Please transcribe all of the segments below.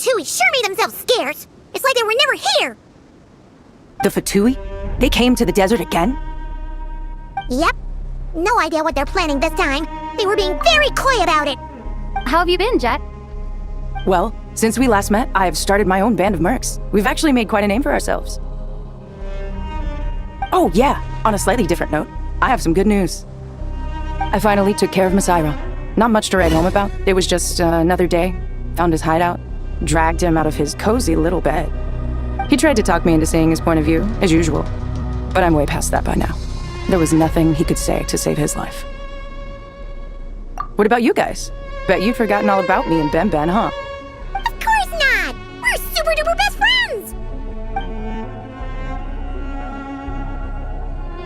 Fatui sure made themselves scarce. It's like they were never here. The Fatui? They came to the desert again? Yep. No idea what they're planning this time. They were being very coy about it. How have you been, Jet? Well, since we last met, I have started my own band of mercs. We've actually made quite a name for ourselves. Oh yeah, on a slightly different note, I have some good news. I finally took care of Masairo. Not much to write home about. It was just another day. Found his hideout, dragged him out of his cozy little bed. He tried to talk me into seeing his point of view, as usual. But I'm way past that by now. There was nothing he could say to save his life. What about you guys? Bet you've forgotten all about me and Ben, huh? Of course not! We're super duper best friends!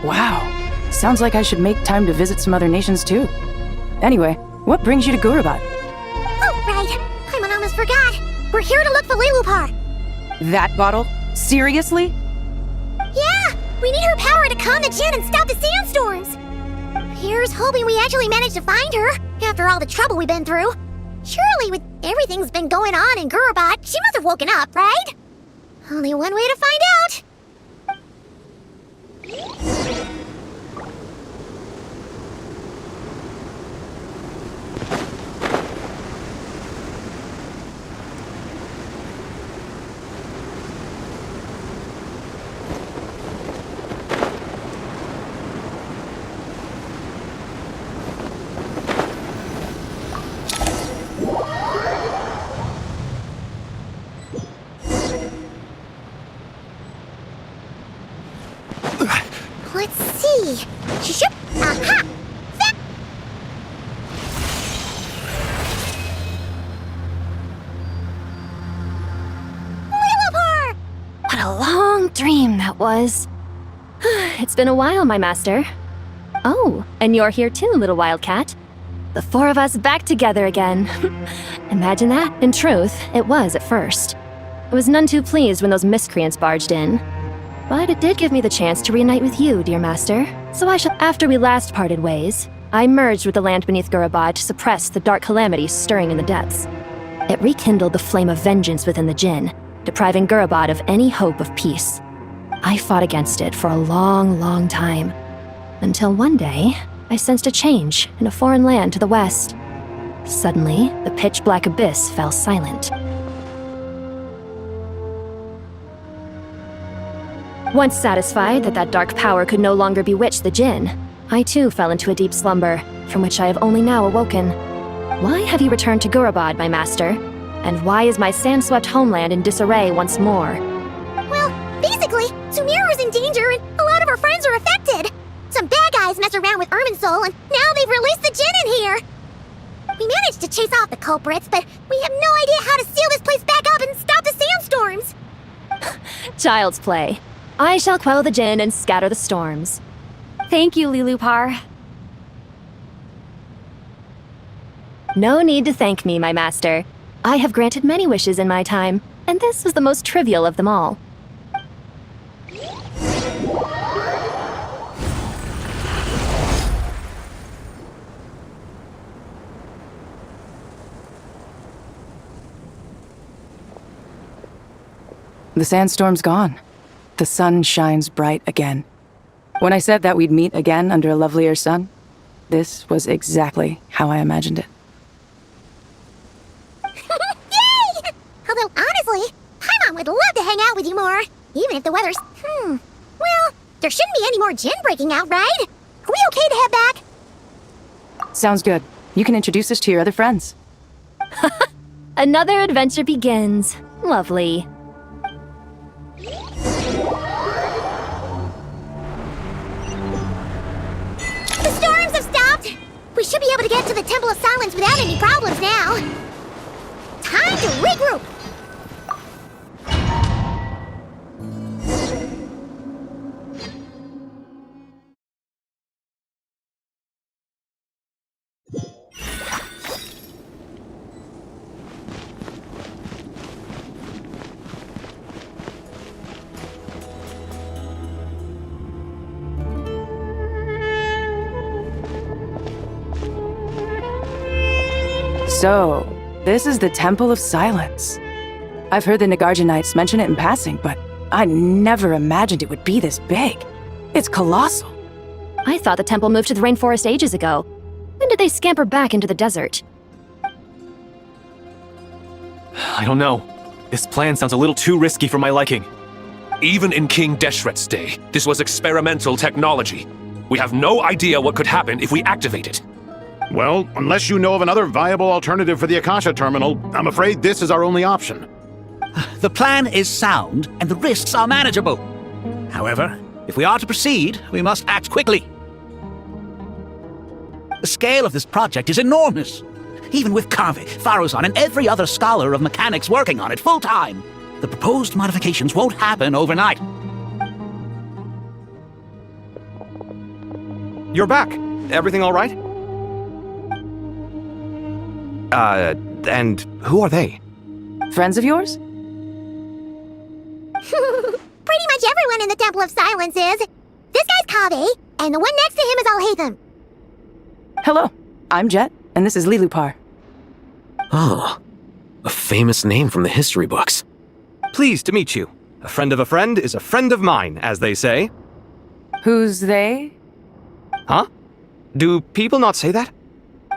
Wow. Sounds like I should make time to visit some other nations too. Anyway, what brings you to Gurabat? Oh, right. I almost forgot. We're here to look for Lilupar. That bottle? Seriously? Yeah! We need her power to calm the Jinn and stop the sandstorms. Here's hoping we actually manage to find her, after all the trouble we've been through. Surely, with everything's been going on in Gurabat, she must have woken up, right? Only one way to find out. Let's see. Shoop! Aha! Zap! Lilupar! What a long dream that was. It's been a while, my master. Oh, and you're here too, little wildcat. The four of us back together again. Imagine that. In truth, it was at first. I was none too pleased when those miscreants barged in. But it did give me the chance to reunite with you, dear master. So after we last parted ways, I merged with the land beneath Gurabat to suppress the dark calamity stirring in the depths. It rekindled the flame of vengeance within the Jinn, depriving Gurabat of any hope of peace. I fought against it for a long, long time. Until one day, I sensed a change in a foreign land to the west. Suddenly, the pitch-black abyss fell silent. Once satisfied that that dark power could no longer bewitch the Jinn, I too fell into a deep slumber, from which I have only now awoken. Why have you returned to Gurabat, my master? And why is my sand-swept homeland in disarray once more? Well, basically, Sumeru's in danger and a lot of our friends are affected. Some bad guys mess around with Irminsul and now they've released the Jinn in here. We managed to chase off the culprits, but we have no idea how to seal this place back up and stop the sandstorms. Child's play. I shall quell the Jinn and scatter the storms. Thank you, Lilupar. No need to thank me, my master. I have granted many wishes in my time, and this was the most trivial of them all. The sandstorm's gone. The sun shines bright again. When I said that we'd meet again under a lovelier sun, this was exactly how I imagined it. Yay! Although, honestly, Paimon would love to hang out with you more, even if the weather's... Well, there shouldn't be any more Jinn breaking out, right? Are we okay to head back? Sounds good. You can introduce us to your other friends. Another adventure begins. Lovely. The storms have stopped! We should be able to get to the Temple of Silence without any problems now. Time to regroup! So, this is the Temple of Silence. I've heard the Nagarjanites mention it in passing, but I never imagined it would be this big. It's colossal. I thought the temple moved to the rainforest ages ago. When did they scamper back into the desert? I don't know. This plan sounds a little too risky for my liking. Even in King Deshret's day, this was experimental technology. We have no idea what could happen if we activate it. Well, unless you know of another viable alternative for the Akasha terminal, I'm afraid this is our only option. The plan is sound, and the risks are manageable. However, if we are to proceed, we must act quickly. The scale of this project is enormous. Even with Kave, Faruzan, and every other scholar of mechanics working on it full-time, the proposed modifications won't happen overnight. You're back. Everything all right? And who are they? Friends of yours? Pretty much everyone in the Temple of Silence is. This guy's Kave, and the one next to him is Alhaitham. Hello, I'm Jet, and this is Lilupar. Oh, a famous name from the history books. Pleased to meet you. A friend of a friend is a friend of mine, as they say. Who's they? Huh? Do people not say that?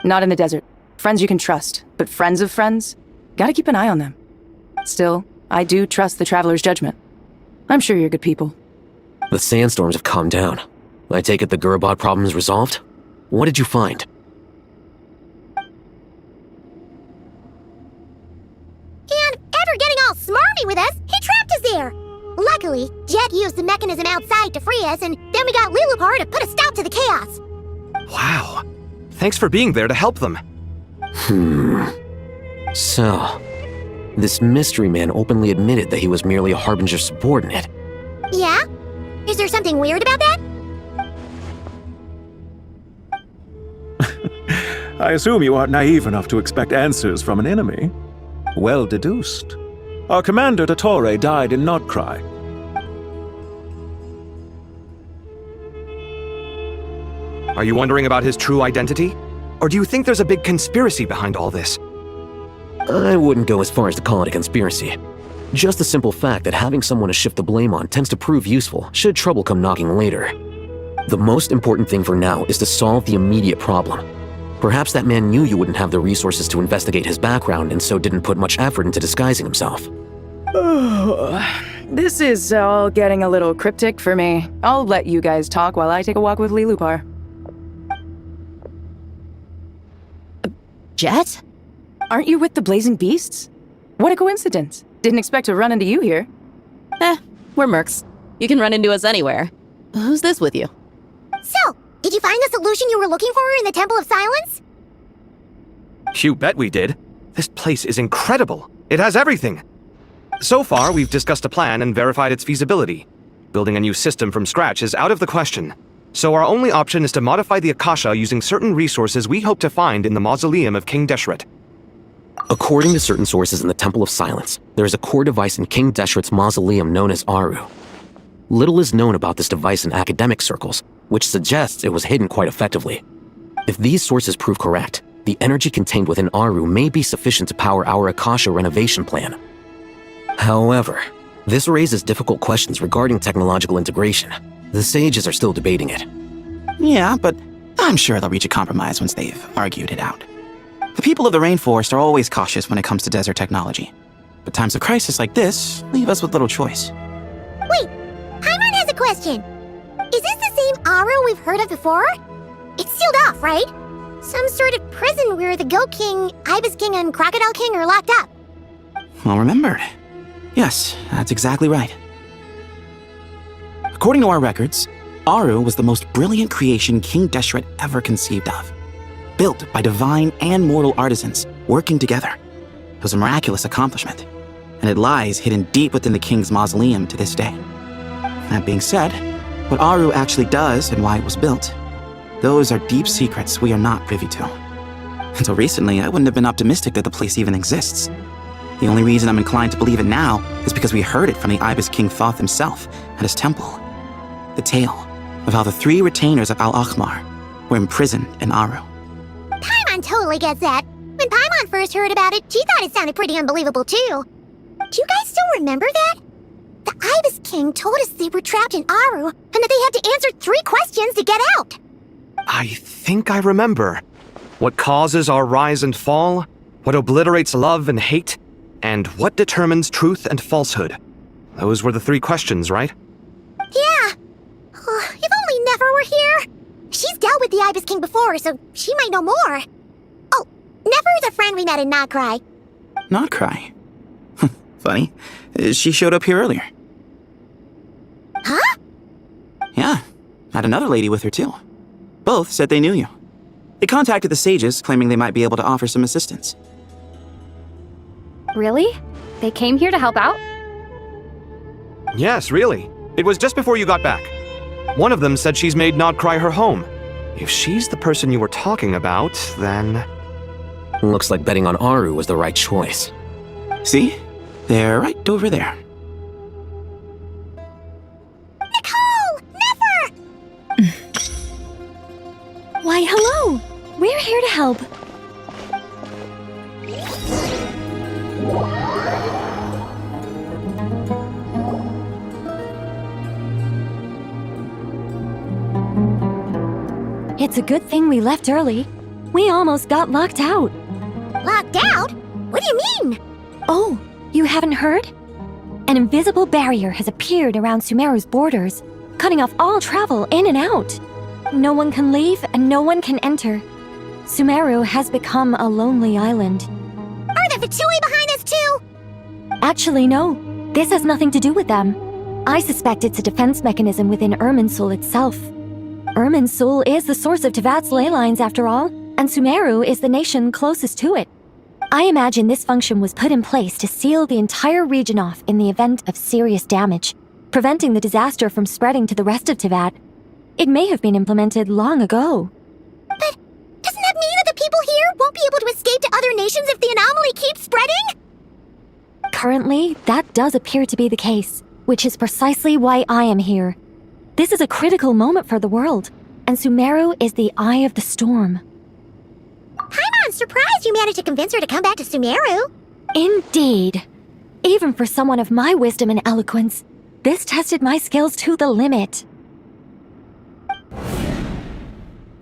Not in the desert. Friends you can trust, but friends of friends? Gotta keep an eye on them. Still, I do trust the Traveler's judgment. I'm sure you're good people. The sandstorms have calmed down. I take it the Gurubot problem is resolved? What did you find? And after getting all smarmy with us, he trapped us there. Luckily, Jet used the mechanism outside to free us, and then we got Lilupar to put a stop to the chaos. Wow. Thanks for being there to help them. So, this mystery man openly admitted that he was merely a Harbinger subordinate. Yeah? Is there something weird about that? I assume you aren't naive enough to expect answers from an enemy. Well deduced. Our commander, Dottore, died in Nordcry. Are you wondering about his true identity? Or do you think there's a big conspiracy behind all this? I wouldn't go as far as to call it a conspiracy. Just the simple fact that having someone to shift the blame on tends to prove useful should trouble come knocking later. The most important thing for now is to solve the immediate problem. Perhaps that man knew you wouldn't have the resources to investigate his background and so didn't put much effort into disguising himself. This is all getting a little cryptic for me. I'll let you guys talk while I take a walk with Lilupar. Jet? Aren't you with the Blazing Beasts? What a coincidence. Didn't expect to run into you here. We're mercs. You can run into us anywhere. Who's this with you? So, did you find the solution you were looking for in the Temple of Silence? You bet we did. This place is incredible. It has everything. So far, we've discussed a plan and verified its feasibility. Building a new system from scratch is out of the question. So our only option is to modify the Akasha using certain resources we hope to find in the mausoleum of King Deshret. According to certain sources in the Temple of Silence, there is a core device in King Deshret's mausoleum known as Aru. Little is known about this device in academic circles, which suggests it was hidden quite effectively. If these sources prove correct, the energy contained within Aru may be sufficient to power our Akasha renovation plan. However, this raises difficult questions regarding technological integration. The sages are still debating it. Yeah, but I'm sure they'll reach a compromise once they've argued it out. The people of the rainforest are always cautious when it comes to desert technology. But times of crisis like this leave us with little choice. Wait, Paimon has a question. Is this the same Aru we've heard of before? It's sealed off, right? Some sort of prison where the Goat King, Ibis King, and Crocodile King are locked up. Well remembered. Yes, that's exactly right. According to our records, Aru was the most brilliant creation King Deshret ever conceived of. Built by divine and mortal artisans working together. It was a miraculous accomplishment, and it lies hidden deep within the king's mausoleum to this day. That being said, what Aru actually does and why it was built, those are deep secrets we are not privy to. Until recently, I wouldn't have been optimistic that the place even exists. The only reason I'm inclined to believe it now is because we heard it from the Ibis King Thoth himself at his temple. The tale of how the 3 retainers of Al-Akhmar were imprisoned in Aru. Paimon totally gets that. When Paimon first heard about it, she thought it sounded pretty unbelievable too. Do you guys still remember that? The Ibis King told us they were trapped in Aru and that they had to answer 3 questions to get out. I think I remember. What causes our rise and fall? What obliterates love and hate? And what determines truth and falsehood? Those were the 3 questions, right? Yeah. Oh, if only Nefer were here. She's dealt with the Ibis King before, so she might know more. Oh, Nefer is a friend we met in Not Cry. Not Cry? Funny. She showed up here earlier. Huh? Yeah. Had another lady with her, too. Both said they knew you. They contacted the sages, claiming they might be able to offer some assistance. Really? They came here to help out? Yes, really. It was just before you got back. One of them said she's made Not Cry her home. If she's the person you were talking about, then... Looks like betting on Aru was the right choice. See? They're right over there. Nicole! Nefer! Why, hello! We're here to help. It's a good thing we left early. We almost got locked out. Locked out? What do you mean? Oh, you haven't heard? An invisible barrier has appeared around Sumeru's borders, cutting off all travel in and out. No one can leave and no one can enter. Sumeru has become a lonely island. Are the Fatui behind us too? Actually, no. This has nothing to do with them. I suspect it's a defense mechanism within Irminsul itself. Irminsul is the source of Teyvat's ley lines, after all, and Sumeru is the nation closest to it. I imagine this function was put in place to seal the entire region off in the event of serious damage, preventing the disaster from spreading to the rest of Teyvat. It may have been implemented long ago. But doesn't that mean that the people here won't be able to escape to other nations if the anomaly keeps spreading? Currently, that does appear to be the case, which is precisely why I am here. This is a critical moment for the world, and Sumeru is the eye of the storm. I'm surprised you managed to convince her to come back to Sumeru. Indeed. Even for someone of my wisdom and eloquence, this tested my skills to the limit.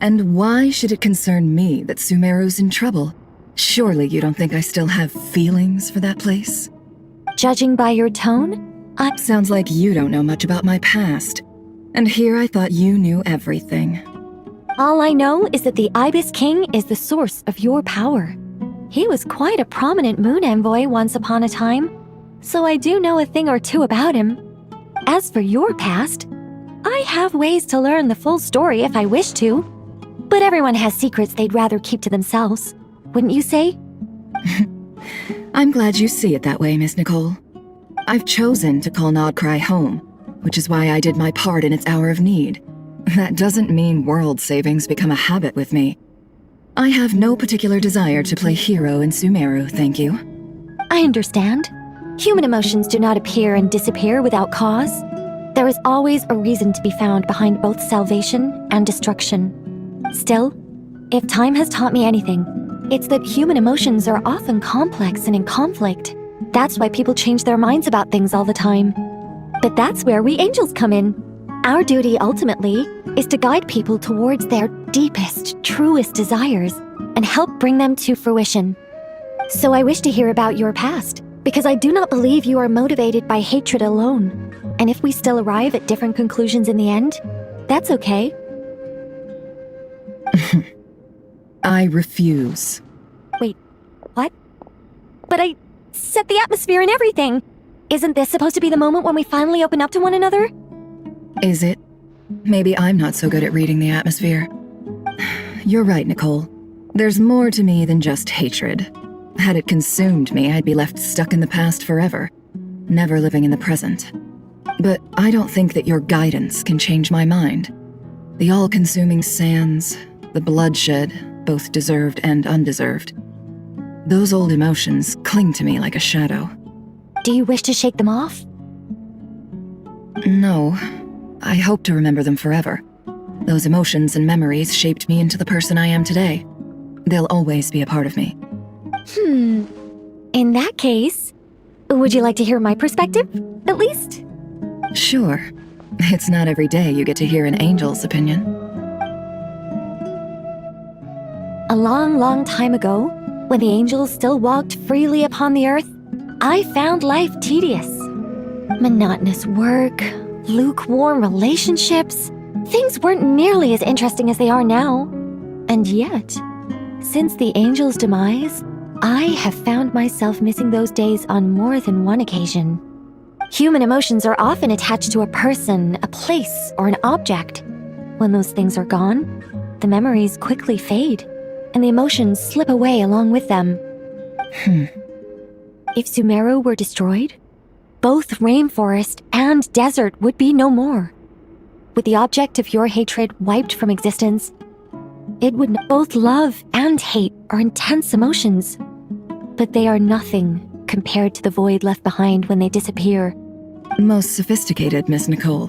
And why should it concern me that Sumeru's in trouble? Surely you don't think I still have feelings for that place? Judging by your tone, Sounds like you don't know much about my past. And here I thought you knew everything. All I know is that the Ibis King is the source of your power. He was quite a prominent moon envoy once upon a time, so I do know a thing or two about him. As for your past, I have ways to learn the full story if I wish to, but everyone has secrets they'd rather keep to themselves, wouldn't you say? I'm glad you see it that way, Miss Nicole. I've chosen to call Nodcry home, which is why I did my part in its hour of need. That doesn't mean world savings become a habit with me. I have no particular desire to play hero in Sumeru, thank you. I understand. Human emotions do not appear and disappear without cause. There is always a reason to be found behind both salvation and destruction. Still, if time has taught me anything, it's that human emotions are often complex and in conflict. That's why people change their minds about things all the time. But that's where we angels come in. Our duty, ultimately, is to guide people towards their deepest, truest desires and help bring them to fruition. So I wish to hear about your past, because I do not believe you are motivated by hatred alone. And if we still arrive at different conclusions in the end, that's okay. I refuse. Wait, what? But I set the atmosphere and everything. Isn't this supposed to be the moment when we finally open up to one another? Is it? Maybe I'm not so good at reading the atmosphere. You're right, Nicole. There's more to me than just hatred. Had it consumed me, I'd be left stuck in the past forever, never living in the present. But I don't think that your guidance can change my mind. The all-consuming sands, the bloodshed, both deserved and undeserved. Those old emotions cling to me like a shadow. Do you wish to shake them off? No. I hope to remember them forever. Those emotions and memories shaped me into the person I am today. They'll always be a part of me. In that case, Would you like to hear my perspective, at least? Sure. It's not every day you get to hear an angel's opinion. A long, long time ago, when the angels still walked freely upon the earth, I found life tedious. Monotonous work, lukewarm relationships. Things weren't nearly as interesting as they are now. And yet, since the angel's demise, I have found myself missing those days on more than one occasion. Human emotions are often attached to a person, a place, or an object. When those things are gone, the memories quickly fade, and the emotions slip away along with them. If Sumeru were destroyed, both rainforest and desert would be no more. With the object of your hatred wiped from existence, it would both love and hate are intense emotions, but they are nothing compared to the void left behind when they disappear. Most sophisticated, Miss Nicole.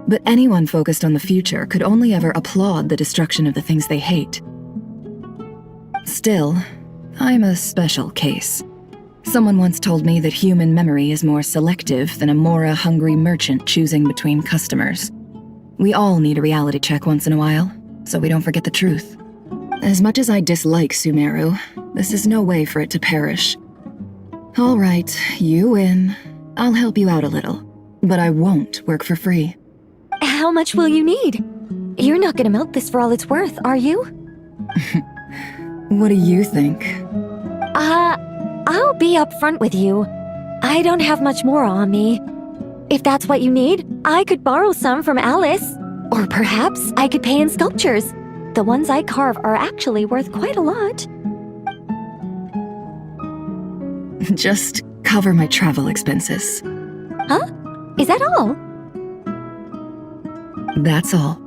But anyone focused on the future could only ever applaud the destruction of the things they hate. Still, I'm a special case. Someone once told me that human memory is more selective than a Mora-hungry merchant choosing between customers. We all need a reality check once in a while, so we don't forget the truth. As much as I dislike Sumeru, this is no way for it to perish. All right, you win. I'll help you out a little, but I won't work for free. How much will you need? You're not gonna milk this for all it's worth, are you? What do you think? I'll be upfront with you. I don't have much more on me. If that's what you need, I could borrow some from Alice. Or perhaps I could pay in sculptures. The ones I carve are actually worth quite a lot. Just cover my travel expenses. Huh? Is that all? That's all.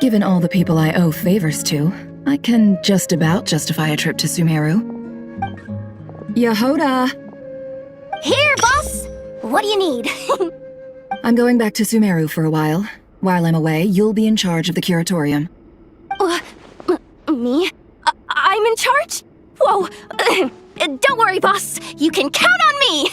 Given all the people I owe favors to, I can just about justify a trip to Sumeru. Yehoda! Here, boss! What do you need? I'm going back to Sumeru for a while. While I'm away, you'll be in charge of the curatorium. Me? I'm in charge? Whoa! Don't worry, boss. You can count on me!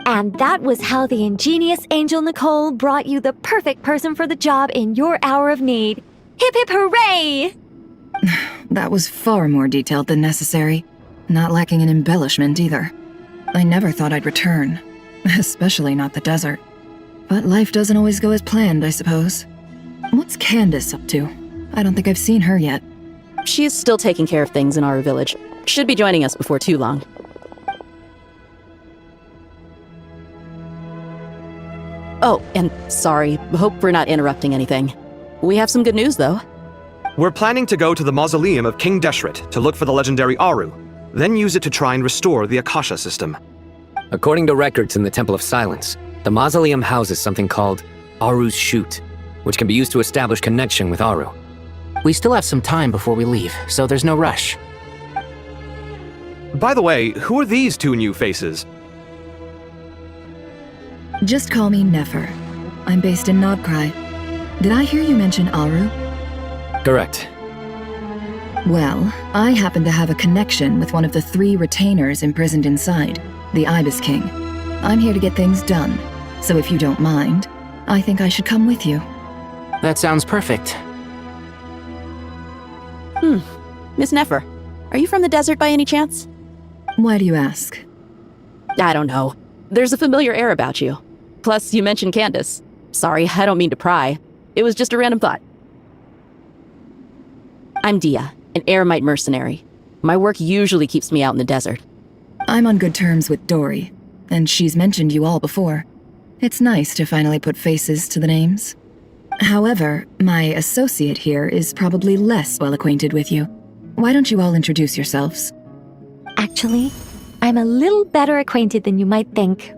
And that was how the ingenious Angel Nicole brought you the perfect person for the job in your hour of need. Hip hip hooray! That was far more detailed than necessary. Not lacking in embellishment either. I never thought I'd return. Especially not the desert. But life doesn't always go as planned, I suppose. What's Candace up to? I don't think I've seen her yet. She is still taking care of things in our village. Should be joining us before too long. Oh, and sorry, hope we're not interrupting anything. We have some good news, though. We're planning to go to the mausoleum of King Deshret to look for the legendary Aru, then use it to try and restore the Akasha system. According to records in the Temple of Silence, the mausoleum houses something called Aru's Chute, which can be used to establish connection with Aru. We still have some time before we leave, so there's no rush. By the way, who are these two new faces? Just call me Nefer. I'm based in Nobkrai. Did I hear you mention Aru? Correct. Well, I happen to have a connection with one of the 3 retainers imprisoned inside, the Ibis King. I'm here to get things done, so if you don't mind, I think I should come with you. That sounds perfect. Miss Nefer, are you from the desert by any chance? Why do you ask? I don't know. There's a familiar air about you. Plus, you mentioned Candace. Sorry, I don't mean to pry. It was just a random thought. I'm Dia, an Eremite mercenary. My work usually keeps me out in the desert. I'm on good terms with Dory, and she's mentioned you all before. It's nice to finally put faces to the names. However, my associate here is probably less well acquainted with you. Why don't you all introduce yourselves? Actually, I'm a little better acquainted than you might think.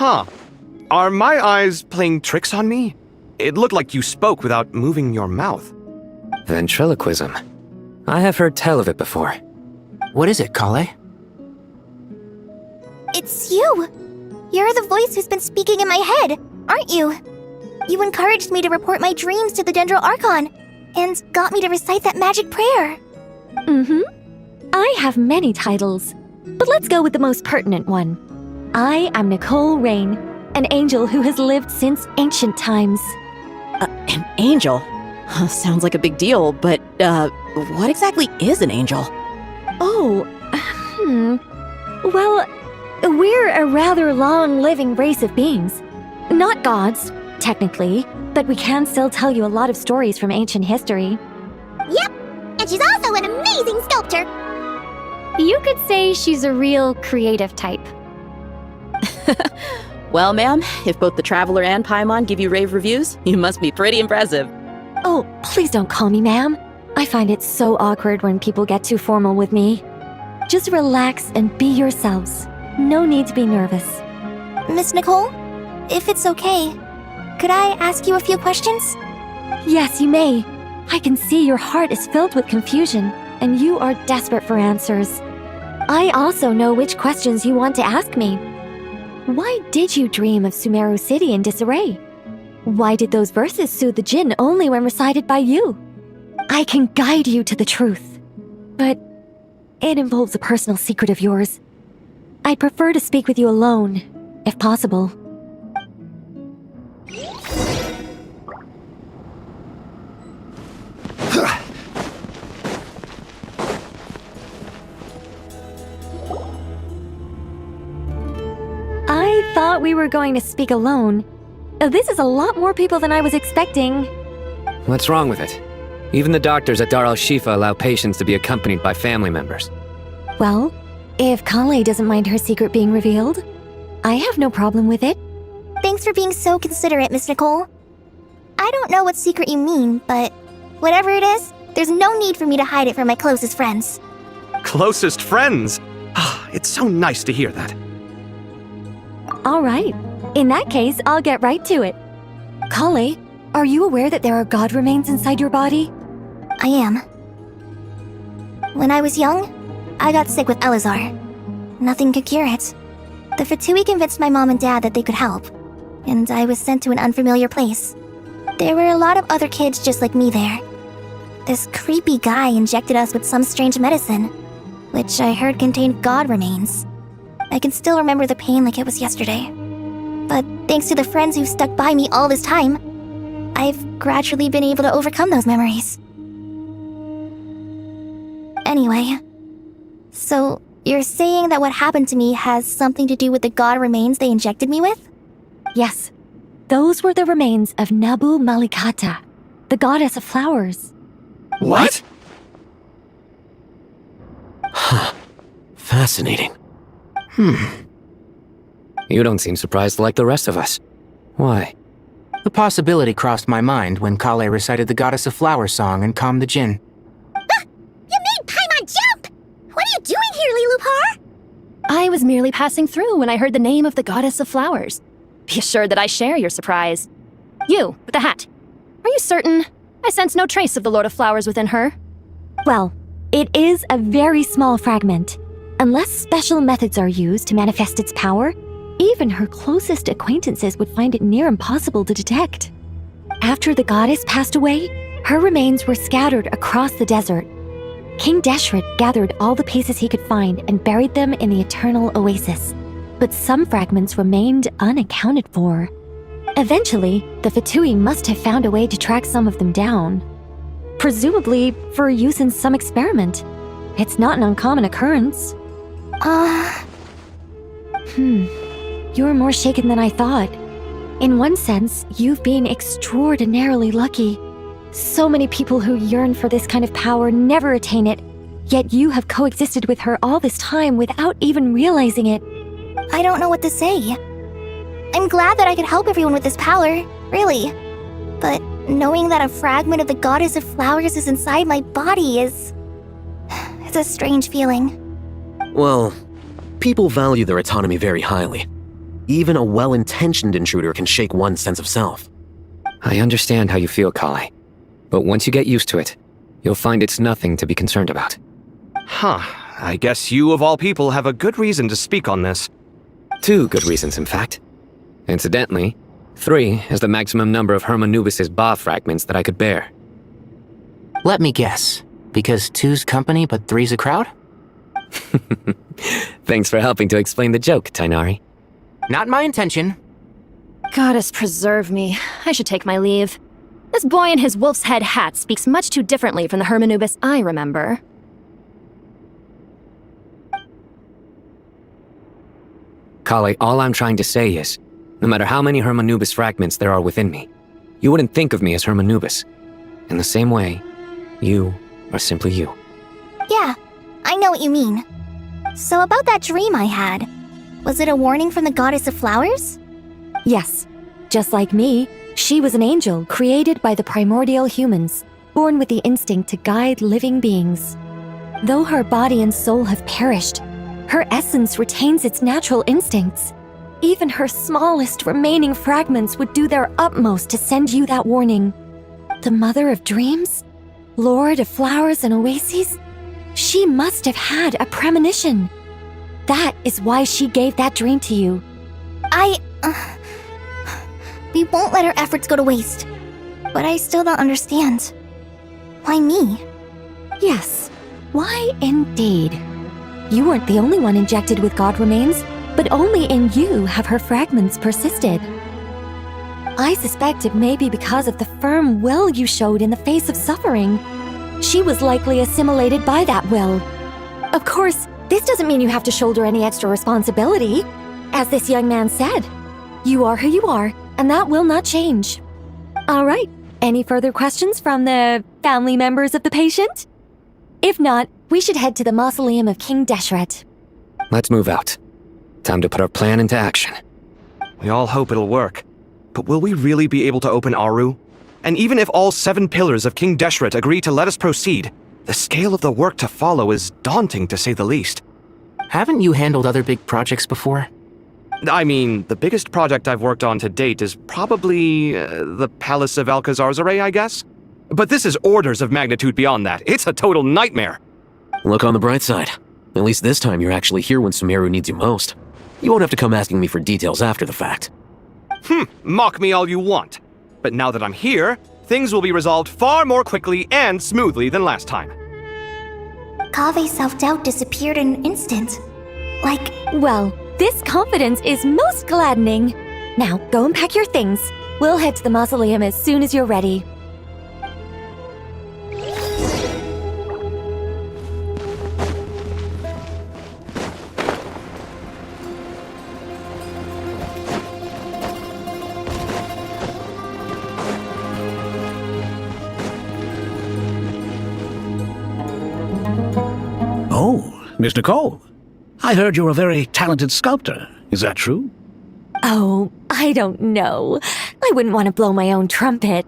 Huh. Are my eyes playing tricks on me? It looked like you spoke without moving your mouth. Ventriloquism. I have heard tell of it before. What is it, Kale? It's you! You're the voice who's been speaking in my head, aren't you? You encouraged me to report my dreams to the Dendro Archon, and got me to recite that magic prayer. I have many titles, but let's go with the most pertinent one. I am Nicole Rain, an angel who has lived since ancient times. An angel? Sounds like a big deal, but, what exactly is an angel? Oh, Well, we're a rather long-living race of beings. Not gods, technically, but we can still tell you a lot of stories from ancient history. Yep, and she's also an amazing sculptor. You could say she's a real creative type. Well, ma'am, if both the Traveler and Paimon give you rave reviews, you must be pretty impressive. Oh, please don't call me ma'am. I find it so awkward when people get too formal with me. Just relax and be yourselves. No need to be nervous. Miss Nicole, if it's okay, could I ask you a few questions? Yes, you may. I can see your heart is filled with confusion, and you are desperate for answers. I also know which questions you want to ask me. Why did you dream of Sumeru City in disarray? Why did those verses soothe the djinn only when recited by you? I can guide you to the truth, but it involves a personal secret of yours. I'd prefer to speak with you alone, if possible. I thought we were going to speak alone. This is a lot more people than I was expecting. What's wrong with it? Even the doctors at Dar al-Shifa allow patients to be accompanied by family members. Well, if Kale doesn't mind her secret being revealed, I have no problem with it. Thanks for being so considerate, Miss Nicole. I don't know what secret you mean, but whatever it is, there's no need for me to hide it from my closest friends. Closest friends? It's so nice to hear that. All right. In that case, I'll get right to it. Kale, are you aware that there are god remains inside your body? I am. When I was young, I got sick with Elazar. Nothing could cure it. The Fatui convinced my mom and dad that they could help, and I was sent to an unfamiliar place. There were a lot of other kids just like me there. This creepy guy injected us with some strange medicine, which I heard contained god remains. I can still remember the pain like it was yesterday. But thanks to the friends who've stuck by me all this time, I've gradually been able to overcome those memories. Anyway, so you're saying that what happened to me has something to do with the god remains they injected me with? Yes. Those were the remains of Nabu Malikata, the goddess of flowers. What? Fascinating. You don't seem surprised like the rest of us. Why? The possibility crossed my mind when Kale recited the Goddess of Flowers song and calmed the djinn. You made Paimon jump! What are you doing here, Lilupar? I was merely passing through when I heard the name of the goddess of flowers. Be assured that I share your surprise. You, with the hat. Are you certain? I sense no trace of the Lord of Flowers within her. Well, it is a very small fragment. Unless special methods are used to manifest its power, even her closest acquaintances would find it near impossible to detect. After the goddess passed away, her remains were scattered across the desert. King Deshret gathered all the pieces he could find and buried them in the Eternal Oasis. But some fragments remained unaccounted for. Eventually, the Fatui must have found a way to track some of them down. Presumably for use in some experiment. It's not an uncommon occurrence. You're more shaken than I thought. In one sense, you've been extraordinarily lucky. So many people who yearn for this kind of power never attain it, yet you have coexisted with her all this time without even realizing it. I don't know what to say. I'm glad that I could help everyone with this power, really. But knowing that a fragment of the Goddess of Flowers is inside my body is... it's a strange feeling. Well, people value their autonomy very highly. Even a well-intentioned intruder can shake one's sense of self. I understand how you feel, Kale. But once you get used to it, you'll find it's nothing to be concerned about. Huh. I guess you, of all people, have a good reason to speak on this. 2 good reasons, in fact. Incidentally, 3 is the maximum number of Hermanubis' Ba fragments that I could bear. Let me guess. Because 2's company, but 3's a crowd? Thanks for helping to explain the joke, Tainari. Not my intention. Goddess preserve me. I should take my leave. This boy in his wolf's head hat speaks much too differently from the Hermanubis I remember. Kale, all I'm trying to say is, no matter how many Hermanubis fragments there are within me, you wouldn't think of me as Hermanubis. In the same way, you are simply you. Yeah, I know what you mean. So about that dream I had, was it a warning from the goddess of flowers? Yes. Just like me, she was an angel created by the primordial humans, born with the instinct to guide living beings. Though her body and soul have perished, her essence retains its natural instincts. Even her smallest remaining fragments would do their utmost to send you that warning. The mother of dreams? Lord of flowers and oases? She must have had a premonition. That is why she gave that dream to you. We won't let our efforts go to waste. But I still don't understand. Why me? Yes, why indeed? You weren't the only one injected with god remains, but only in you have her fragments persisted. I suspect it may be because of the firm will you showed in the face of suffering. She was likely assimilated by that will. Of course, this doesn't mean you have to shoulder any extra responsibility. As this young man said, you are who you are, and that will not change. All right, any further questions from the family members of the patient? If not, we should head to the mausoleum of King Deshret. Let's move out. Time to put our plan into action. We all hope it'll work. But will we really be able to open Aru? And even if all 7 pillars of King Deshret agree to let us proceed, the scale of the work to follow is daunting to say the least. Haven't you handled other big projects before? I mean, the biggest project I've worked on to date is probably the Palace of Alcazar's-Array, I guess? But this is orders of magnitude beyond that. It's a total nightmare. Look on the bright side. At least this time you're actually here when Sumeru needs you most. You won't have to come asking me for details after the fact. Mock me all you want. But now that I'm here, things will be resolved far more quickly and smoothly than last time. Kave's self-doubt disappeared in an instant. Well, this confidence is most gladdening. Now, go and pack your things. We'll head to the mausoleum as soon as you're ready. Oh, Miss Nicole. I heard you're a very talented sculptor. Is that true? Oh, I don't know. I wouldn't want to blow my own trumpet.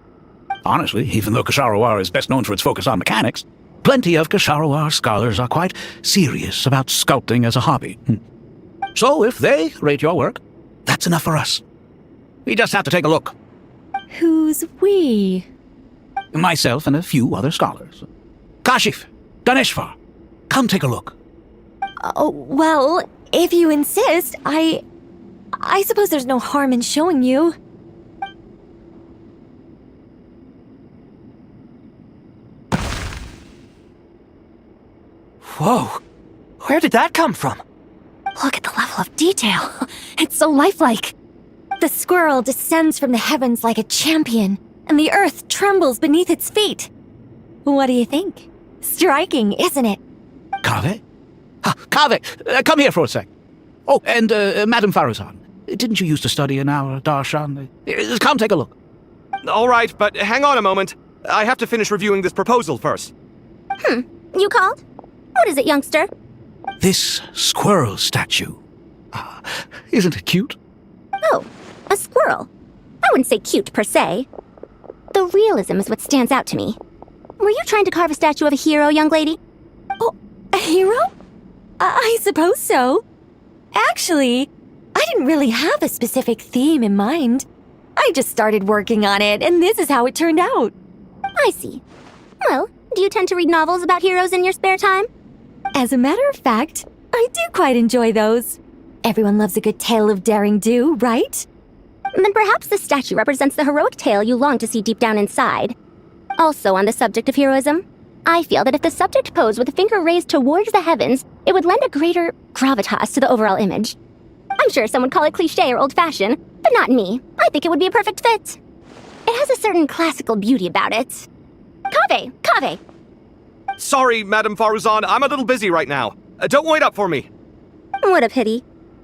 Honestly, even though Ksharowa is best known for its focus on mechanics, plenty of Ksharowa scholars are quite serious about sculpting as a hobby. So if they rate your work, that's enough for us. We just have to take a look. Who's we? Myself and a few other scholars. Kashif, Ganeshvar, come take a look. Oh, well, if you insist, I suppose there's no harm in showing you. Whoa! Where did that come from? Look at the level of detail. It's so lifelike. The squirrel descends from the heavens like a champion, and the earth trembles beneath its feet. What do you think? Striking, isn't it? Kave? Kave, come here for a sec. Oh, and Madam Faruzan, didn't you used to study in our darshan? Come take a look. All right, but hang on a moment. I have to finish reviewing this proposal first. You called? What is it, youngster? This squirrel statue. Isn't it cute? Oh, a squirrel. I wouldn't say cute per se. The realism is what stands out to me. Were you trying to carve a statue of a hero, young lady? Oh, a hero? I suppose so. Actually, I didn't really have a specific theme in mind. I just started working on it, and this is how it turned out. I see. Well, do you tend to read novels about heroes in your spare time? As a matter of fact, I do quite enjoy those. Everyone loves a good tale of daring do, right? Then perhaps the statue represents the heroic tale you long to see deep down inside. Also on the subject of heroism, I feel that if the subject posed with a finger raised towards the heavens, it would lend a greater gravitas to the overall image. I'm sure some would call it cliché or old-fashioned, but not me. I think it would be a perfect fit. It has a certain classical beauty about it. Kaveh! Sorry, Madame Faruzan, I'm a little busy right now. Don't wait up for me. What a pity.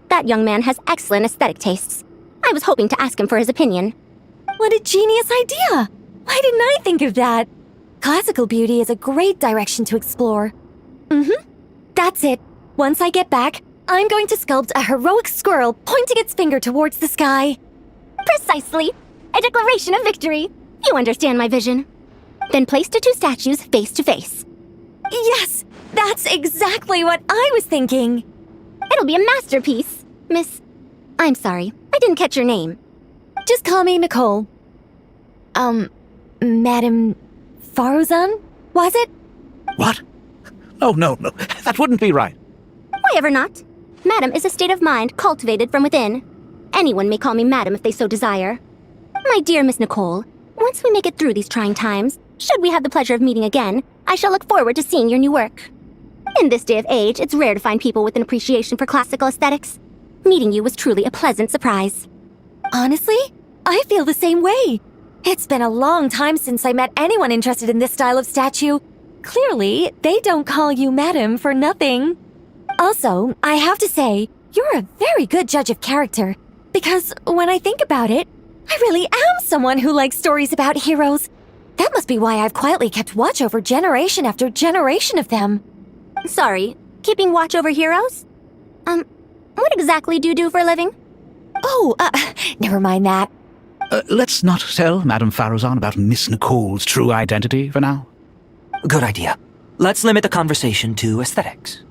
That young man has excellent aesthetic tastes. I was hoping to ask him for his opinion. What a genius idea! Why didn't I think of that? Classical beauty is a great direction to explore. That's it. Once I get back, I'm going to sculpt a heroic squirrel pointing its finger towards the sky. Precisely. A declaration of victory. You understand my vision. Then place the two statues face to face. Yes! That's exactly what I was thinking! It'll be a masterpiece, Miss... I'm sorry, I didn't catch your name. Just call me Nicole. Madame Faruzan, was it? What? No. That wouldn't be right. Why ever not? Madam is a state of mind cultivated from within. Anyone may call me Madam if they so desire. My dear Miss Nicole, once we make it through these trying times, should we have the pleasure of meeting again, I shall look forward to seeing your new work. In this day of age, it's rare to find people with an appreciation for classical aesthetics. Meeting you was truly a pleasant surprise. Honestly, I feel the same way. It's been a long time since I met anyone interested in this style of statue. Clearly, they don't call you Madam for nothing. Also, I have to say, you're a very good judge of character. Because when I think about it, I really am someone who likes stories about heroes. That must be why I've quietly kept watch over generation after generation of them. Sorry, keeping watch over heroes? What exactly do you do for a living? Oh, never mind that. Let's not tell Madame Faruzan about Miss Nicole's true identity for now. Good idea. Let's limit the conversation to aesthetics.